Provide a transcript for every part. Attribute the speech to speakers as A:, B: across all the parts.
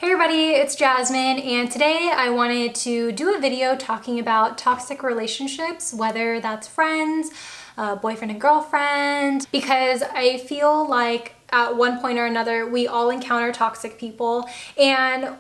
A: Hey everybody, it's Jasmine, and today I wanted to do a video talking about toxic relationships, whether that's friends, boyfriend and girlfriend, because I feel like at one point or another we all encounter toxic people. And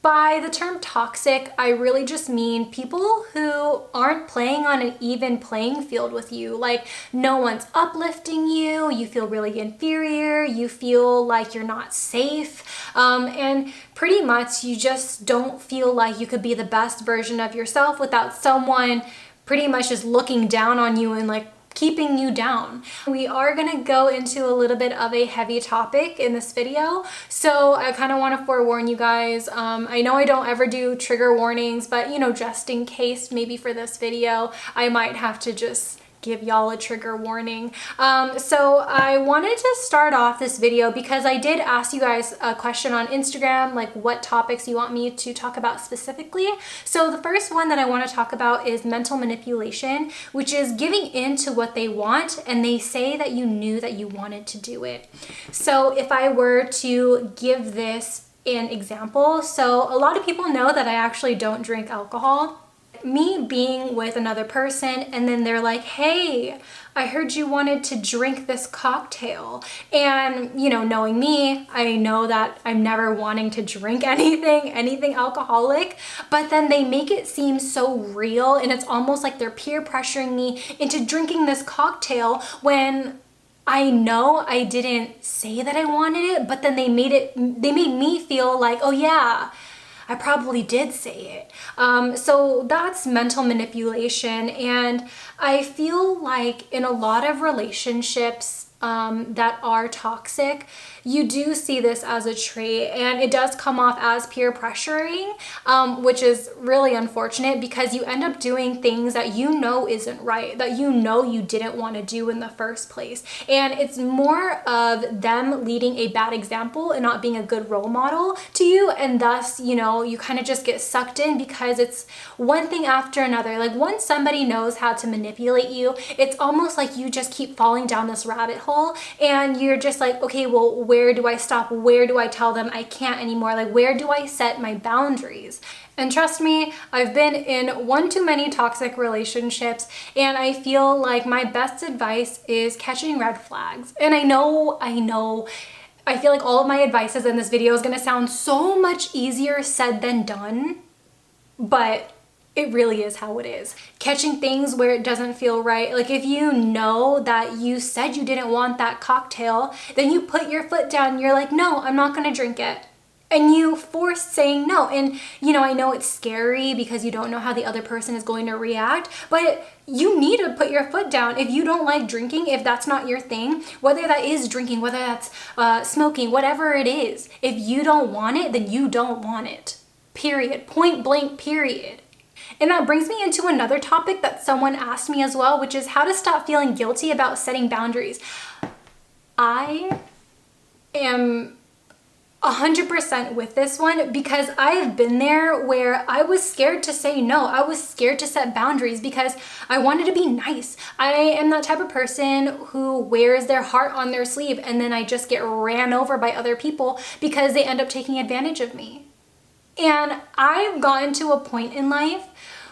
A: by the term toxic, I really just mean people who aren't playing on an even playing field with you. Like, no one's uplifting you, you feel really inferior, you feel like you're not safe, and pretty much you just don't feel like you could be the best version of yourself without someone pretty much just looking down on you and like keeping you down. We are gonna go into a little bit of a heavy topic in this video, so I kind of want to forewarn you guys. I know I don't ever do trigger warnings, but you know, just in case, maybe for this video I might have to just give y'all a trigger warning. So I wanted to start off this video because I did ask you guys a question on Instagram, like what topics you want me to talk about specifically. So the first one that I want to talk about is mental manipulation, which is giving in to what they want and they say that you knew that you wanted to do it. So if I were to give this an example, so a lot of people know that I actually don't drink alcohol. Me being with another person and then they're like, hey, I heard you wanted to drink this cocktail. And you know, knowing me, I know that I'm never wanting to drink anything alcoholic, but then they make it seem so real and it's almost like they're peer pressuring me into drinking this cocktail when I know I didn't say that I wanted it, but then they made me feel like, oh yeah, I probably did say it. So that's mental manipulation. And I feel like in a lot of relationships that are toxic, you do see this as a trait and it does come off as peer pressuring, which is really unfortunate because you end up doing things that you know isn't right, that you know you didn't want to do in the first place. And it's more of them leading a bad example and not being a good role model to you, and thus, you know, you kind of just get sucked in because it's one thing after another. Like once somebody knows how to manipulate you, it's almost like you just keep falling down this rabbit hole and you're just like, okay, well, where do I stop? Where do I tell them I can't anymore? Like, where do I set my boundaries? And trust me, I've been in one too many toxic relationships, and I feel like my best advice is catching red flags. And I know, I feel like all of my advices in this video is gonna sound so much easier said than done, but it really is how it is. Catching things where it doesn't feel right. Like if you know that you said you didn't want that cocktail, then you put your foot down and you're like, no, I'm not gonna drink it. And you force saying no. And you know, I know it's scary because you don't know how the other person is going to react, but you need to put your foot down. If you don't like drinking, if that's not your thing, whether that is drinking, whether that's smoking, whatever it is, if you don't want it, then you don't want it. Period. Point blank, period. And that brings me into another topic that someone asked me as well, which is how to stop feeling guilty about setting boundaries. I am 100% with this one because I have been there where I was scared to say no. I was scared to set boundaries because I wanted to be nice. I am that type of person who wears their heart on their sleeve and then I just get ran over by other people because they end up taking advantage of me. And I've gotten to a point in life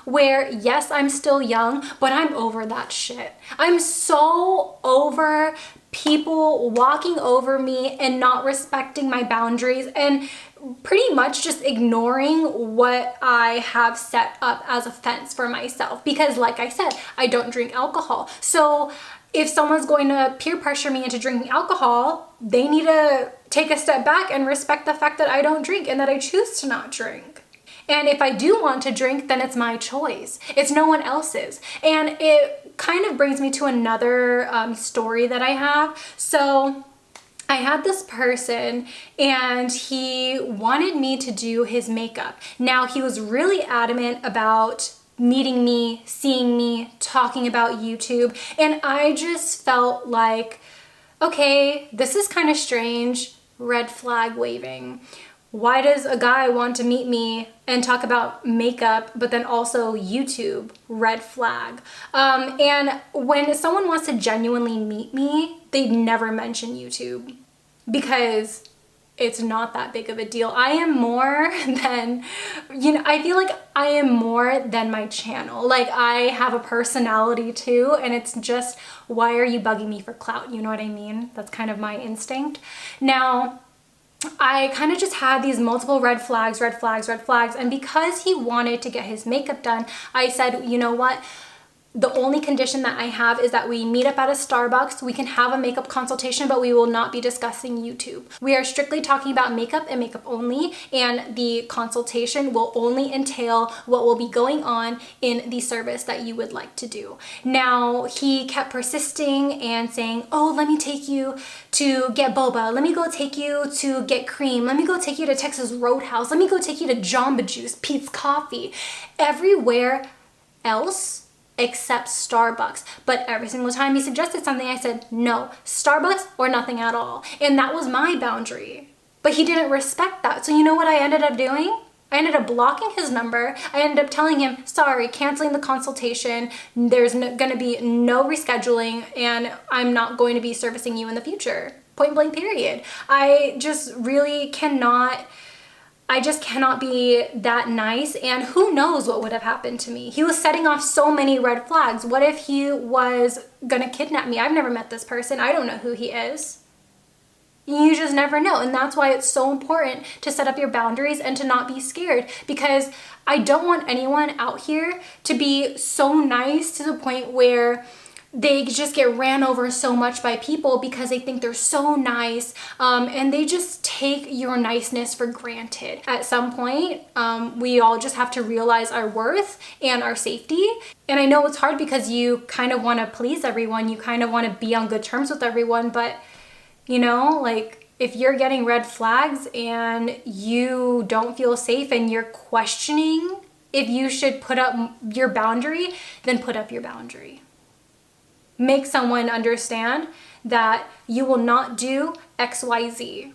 A: where, yes, I'm still young, but I'm over that shit. I'm so over people walking over me and not respecting my boundaries and pretty much just ignoring what I have set up as a fence for myself. Because like I said, I don't drink alcohol. So if someone's going to peer pressure me into drinking alcohol, they need to take a step back and respect the fact that I don't drink and that I choose to not drink. And if I do want to drink, then it's my choice. It's no one else's. And it kind of brings me to another story that I have. So I had this person and he wanted me to do his makeup. Now he was really adamant about meeting me, seeing me, talking about YouTube. And I just felt like, okay, this is kind of strange. Red flag waving. Why does a guy want to meet me and talk about makeup, but then also YouTube? Red flag. And when someone wants to genuinely meet me, they never mention YouTube because it's not that big of a deal. I am more than, I feel like I am more than my channel. Like, I have a personality too, and it's just, why are you bugging me for clout? You know what I mean? That's kind of my instinct. Now, I kind of just had these multiple red flags, and because he wanted to get his makeup done, I said, you know what? The only condition that I have is that we meet up at a Starbucks. We can have a makeup consultation, but we will not be discussing YouTube. We are strictly talking about makeup and makeup only, and the consultation will only entail what will be going on in the service that you would like to do. Now, he kept persisting and saying, oh, let me take you to get boba. Let me go take you to get cream. Let me go take you to Texas Roadhouse. Let me go take you to Jamba Juice, Pete's Coffee. Everywhere else except Starbucks. But every single time he suggested something, I said, no, Starbucks or nothing at all. And that was my boundary. But he didn't respect that. So you know what I ended up doing? I ended up blocking his number. I ended up telling him, sorry, canceling the consultation. There's gonna be no rescheduling, and I'm not going to be servicing you in the future. Point blank period. I just really cannot be that nice, and who knows what would have happened to me. He was setting off so many red flags. What if he was gonna kidnap me? I've never met this person. I don't know who he is. You just never know, and that's why it's so important to set up your boundaries and to not be scared, because I don't want anyone out here to be so nice to the point where they just get ran over so much by people because they think they're so nice, and they just take your niceness for granted. At some point, we all just have to realize our worth and our safety. And I know it's hard because you kind of want to please everyone, you kind of want to be on good terms with everyone, but like, if you're getting red flags and you don't feel safe and you're questioning if you should put up your boundary, then put up your boundary. Make someone understand that you will not do XYZ.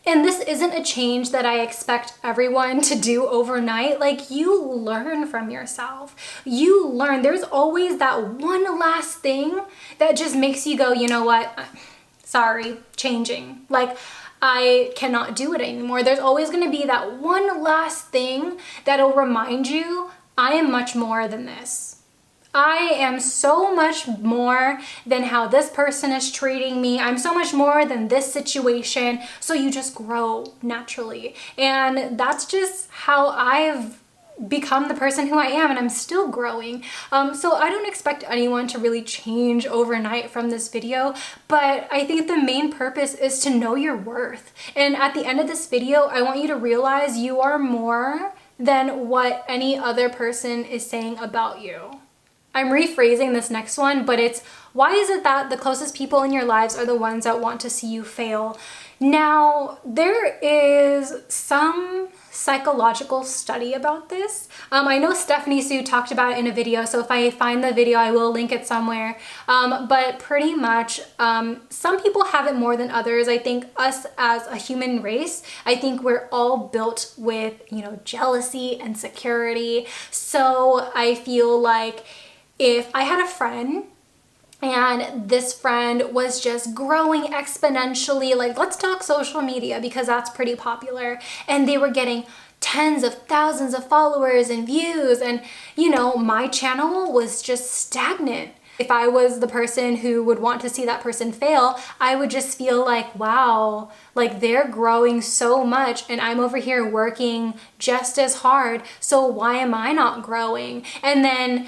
A: And this isn't a change that I expect everyone to do overnight. Like, you learn from yourself. You learn. There's always that one last thing that just makes you go, you know what? Sorry, changing. Like, I cannot do it anymore. There's always going to be that one last thing that'll remind you, I am much more than this. I am so much more than how this person is treating me. I'm so much more than this situation. So you just grow naturally. And that's just how I've become the person who I am, and I'm still growing. So I don't expect anyone to really change overnight from this video, but I think the main purpose is to know your worth. And at the end of this video, I want you to realize you are more than what any other person is saying about you. I'm rephrasing this next one, but it's, why is it that the closest people in your lives are the ones that want to see you fail? Now, there is some psychological study about this. I know Stephanie Sue talked about it in a video, so if I find the video, I will link it somewhere. But pretty much, some people have it more than others. I think us as a human race, I think we're all built with, jealousy and insecurity. So I feel like if I had a friend and this friend was just growing exponentially, like, let's talk social media because that's pretty popular, and they were getting tens of thousands of followers and views, and my channel was just stagnant. If I was the person who would want to see that person fail, I would just feel like, wow, like, they're growing so much and I'm over here working just as hard, so why am I not growing? And then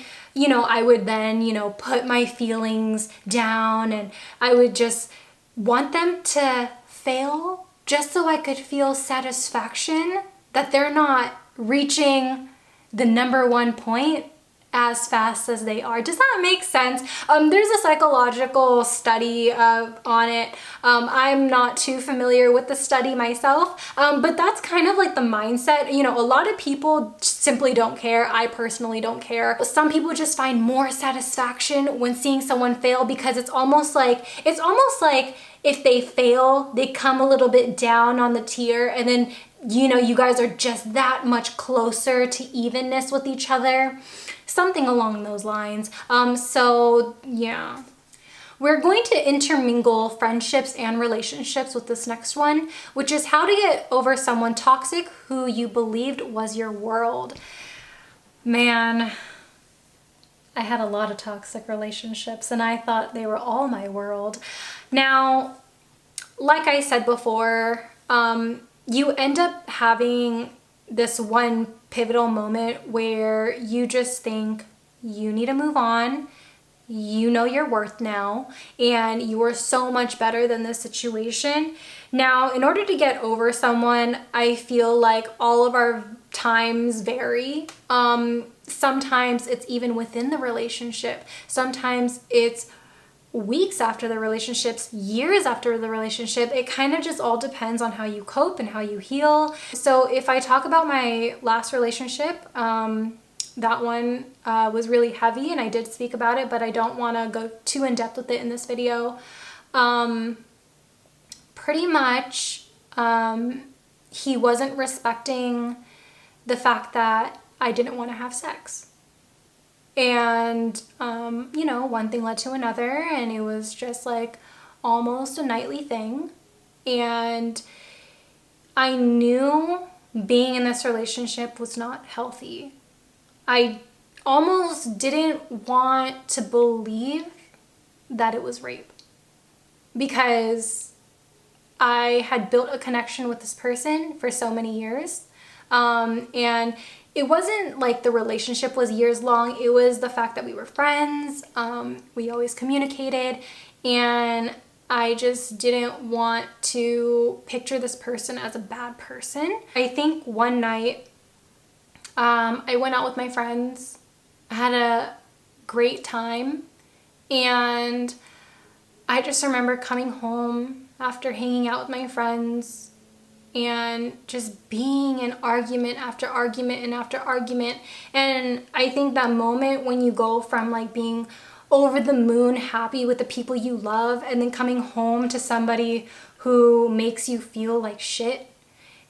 A: I would then, put my feelings down, and I would just want them to fail just so I could feel satisfaction that they're not reaching the #1 point as fast as they are. Does that make sense? There's a psychological study on it. I'm not too familiar with the study myself, but that's kind of like the mindset. A lot of people simply don't care. I personally don't care. Some people just find more satisfaction when seeing someone fail, because it's almost like if they fail, they come a little bit down on the tier, and then you guys are just that much closer to evenness with each other. Something along those lines. So yeah. We're going to intermingle friendships and relationships with this next one, which is how to get over someone toxic who you believed was your world. Man, I had a lot of toxic relationships and I thought they were all my world. Now, like I said before, you end up having this one pivotal moment where you just think you need to move on. You know your worth now, and you are so much better than this situation. Now, in order to get over someone, I feel like all of our times vary. Sometimes it's even within the relationship. Sometimes it's weeks after the relationships, years after the relationship. It kind of just all depends on how you cope and how you heal. So if I talk about my last relationship, that one was really heavy and I did speak about it, but I don't want to go too in depth with it in this video. Pretty much, he wasn't respecting the fact that I didn't want to have sex. And, you know, one thing led to another, and it was just like almost a nightly thing. And I knew being in this relationship was not healthy. I almost didn't want to believe that it was rape because I had built a connection with this person for so many years. And it wasn't like the relationship was years long. It was the fact that we were friends. We always communicated, and I just didn't want to picture this person as a bad person. I think one night, I went out with my friends. I had a great time, and I just remember coming home after hanging out with my friends and just being in argument after argument and after argument. And I think that moment when you go from like being over the moon happy with the people you love and then coming home to somebody who makes you feel like shit,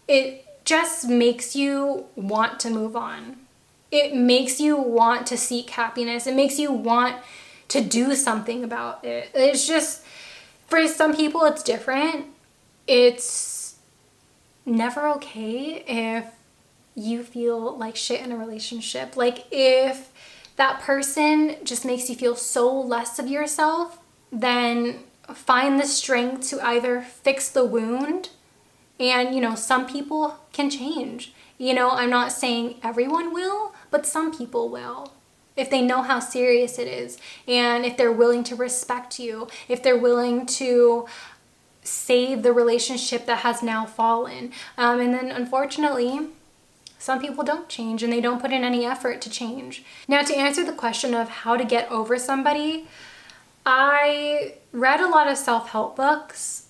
A: it just makes you want to move on. It makes you want to seek happiness. It makes you want to do something about it. It's just, for some people it's different. It's never okay if you feel like shit in a relationship. Like if that person just makes you feel so less of yourself, then find the strength to either fix the wound. And, you know, some people can change. You know, I'm not saying everyone will, but some people will. If they know how serious it is, and if they're willing to respect you, if they're willing to save the relationship that has now fallen. And then unfortunately, some people don't change and they don't put in any effort to change. Now, to answer the question of how to get over somebody, I read a lot of self-help books.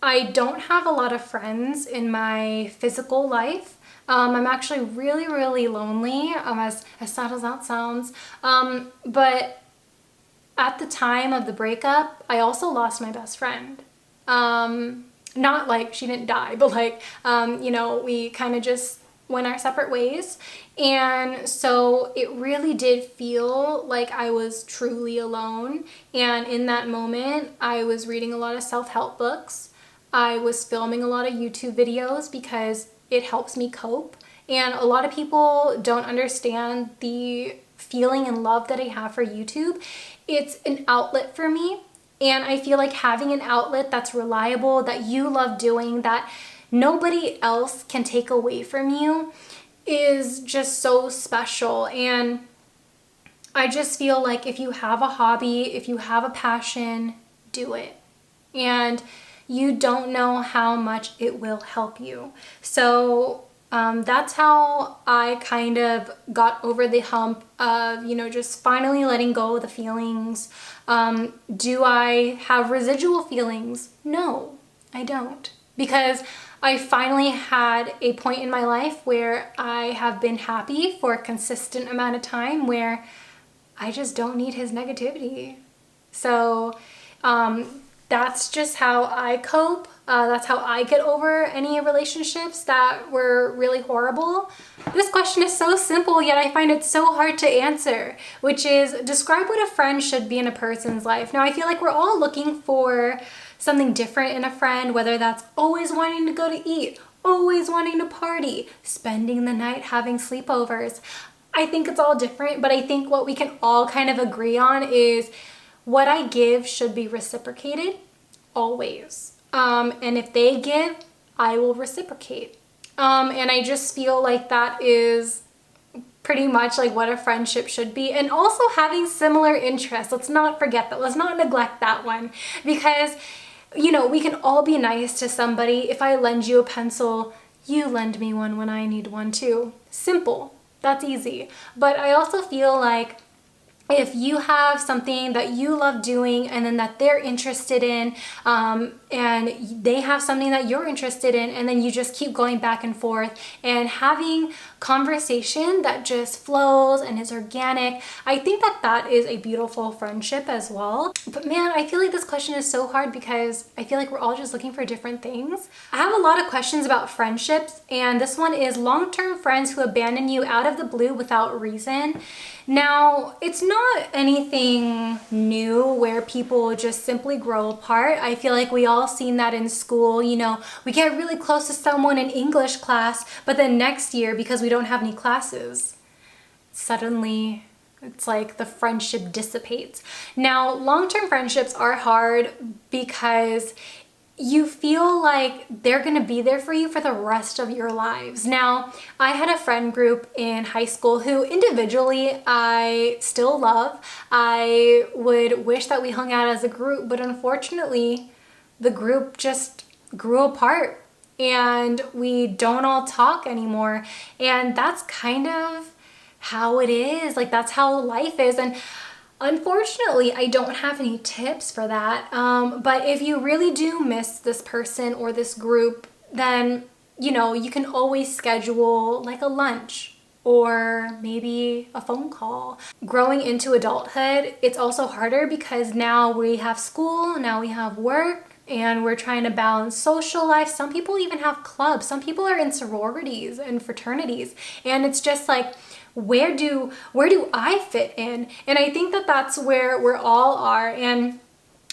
A: I don't have a lot of friends in my physical life. I'm actually really, really lonely, as sad as that sounds. But at the time of the breakup, I also lost my best friend. Not like she didn't die, but like, you know, we kind of just went our separate ways. And so it really did feel like I was truly alone. And in that moment, I was reading a lot of self-help books. I was filming a lot of YouTube videos because it helps me cope. And a lot of people don't understand the feeling and love that I have for YouTube. It's an outlet for me. And I feel like having an outlet that's reliable, that you love doing, that nobody else can take away from you is just so special. And I just feel like if you have a hobby, if you have a passion, do it. And you don't know how much it will help you. So that's how I kind of got over the hump of, you know, just finally letting go of the feelings. Do I have residual feelings? No, I don't. Because I finally had a point in my life where I have been happy for a consistent amount of time where I just don't need his negativity. So that's just how I cope. That's how I get over any relationships that were really horrible. This question is so simple, yet I find it so hard to answer, which is describe what a friend should be in a person's life. Now, I feel like we're all looking for something different in a friend, whether that's always wanting to go to eat, always wanting to party, spending the night having sleepovers. I think it's all different, but I think what we can all kind of agree on is what I give should be reciprocated always. And if they give, I will reciprocate. And I just feel like that is pretty much like what a friendship should be. And also having similar interests. Let's not forget that. Let's not neglect that one, because, you know, we can all be nice to somebody. If I lend you a pencil, you lend me one when I need one too. Simple. That's easy. But I also feel like if you have something that you love doing and then that they're interested in, and they have something that you're interested in, and then you just keep going back and forth and having conversation that just flows and is organic, I think that that is a beautiful friendship as well. But man, I feel like this question is so hard because I feel like we're all just looking for different things. I have a lot of questions about friendships, and this one is long-term friends who abandon you out of the blue without reason. Now, it's not anything new where people just simply grow apart. I feel like we all seen that in school. You know, we get really close to someone in English class, but then next year, because we don't have any classes, suddenly it's like the friendship dissipates. Now, long-term friendships are hard because you feel like they're gonna be there for you for the rest of your lives. Now, I had a friend group in high school who individually I still love. I would wish that we hung out as a group, but unfortunately, the group just grew apart and we don't all talk anymore. And that's kind of how it is. Like, that's how life is. And unfortunately, I don't have any tips for that, but if you really do miss this person or this group, then, you know, you can always schedule like a lunch or maybe a phone call. Growing into adulthood, it's also harder because now we have school, now we have work, and we're trying to balance social life. Some people even have clubs. Some people are in sororities and fraternities, and it's just like, where do I fit in? And I think that that's where we all are. And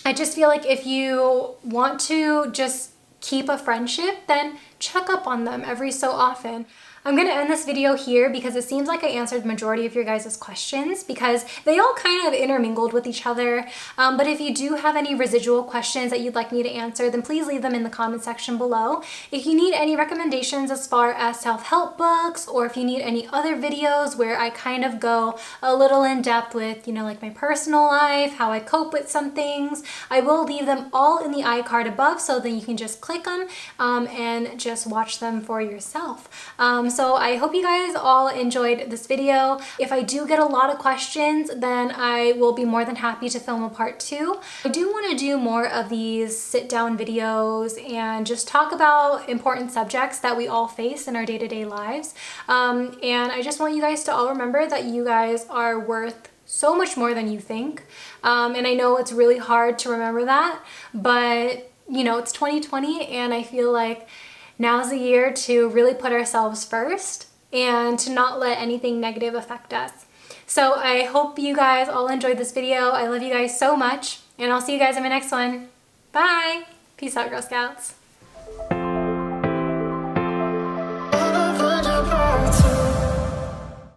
A: I just feel like if you want to just keep a friendship, then check up on them every so often. I'm gonna end this video here because it seems like I answered the majority of your guys' questions because they all kind of intermingled with each other. But if you do have any residual questions that you'd like me to answer, then please leave them in the comment section below. If you need any recommendations as far as self-help books, or if you need any other videos where I kind of go a little in depth with, you know, like my personal life, how I cope with some things, I will leave them all in the iCard above so that you can just click them and just watch them for yourself. So I hope you guys all enjoyed this video. If I do get a lot of questions, then I will be more than happy to film a part 2. I do want to do more of these sit-down videos and just talk about important subjects that we all face in our day-to-day lives. And I just want you guys to all remember that you guys are worth so much more than you think. And I know it's really hard to remember that, but you know, it's 2020 and I feel like now's the year to really put ourselves first and to not let anything negative affect us. So I hope you guys all enjoyed this video. I love you guys so much, and I'll see you guys in my next one. Bye! Peace out, Girl Scouts.